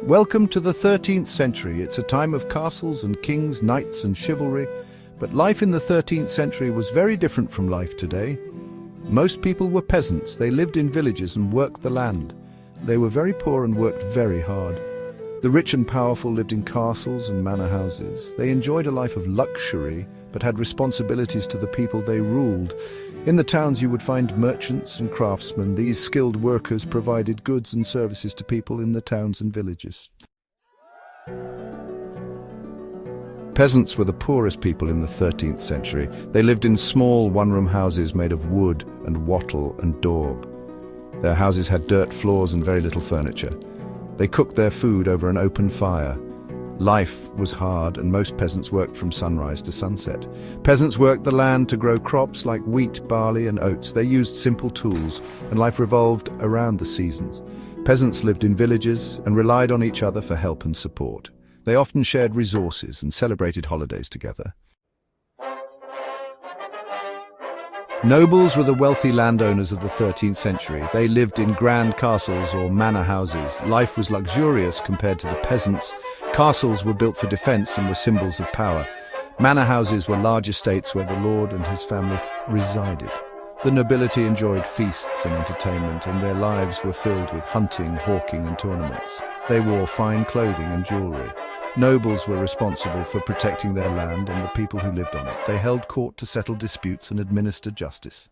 Welcome to the 13th century. It's a time of castles and kings, knights and chivalry. But life in the 13th century was very different from life today. Most people were peasants. They lived in villages and worked the land. They were very poor and worked very hard. The rich and powerful lived in castles and manor houses. They enjoyed a life of luxury, but had responsibilities to the people they ruled. In the towns you would find merchants and craftsmen. These skilled workers provided goods and services to people in the towns and villages. Peasants were the poorest people in the 13th century. They lived in small one-room houses made of wood and wattle and daub. Their houses had dirt floors and very little furniture. They cooked their food over an open fire. Life was hard, and most peasants worked from sunrise to sunset. Peasants worked the land to grow crops like wheat, barley and oats. They used simple tools, and life revolved around the seasons. Peasants lived in villages and relied on each other for help and support. They often shared resources and celebrated holidays together. Nobles were the wealthy landowners of the 13th century. They lived in grand castles or manor houses. Life was luxurious compared to the peasants. Castles were built for defense and were symbols of power. Manor houses were large estates where the lord and his family resided. The nobility enjoyed feasts and entertainment, and their lives were filled with hunting, hawking and tournaments. They wore fine clothing and jewelry. Nobles were responsible for protecting their land and the people who lived on it. They held court to settle disputes and administer justice.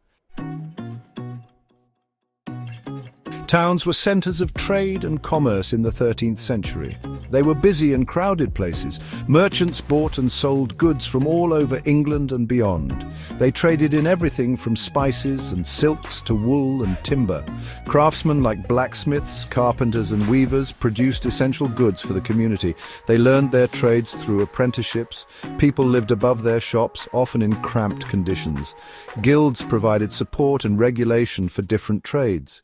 Towns were centers of trade and commerce in the 13th century. They were busy and crowded places. Merchants bought and sold goods from all over England and beyond. They traded in everything from spices and silks to wool and timber. Craftsmen like blacksmiths, carpenters and weavers produced essential goods for the community. They learned their trades through apprenticeships. People lived above their shops, often in cramped conditions. Guilds provided support and regulation for different trades.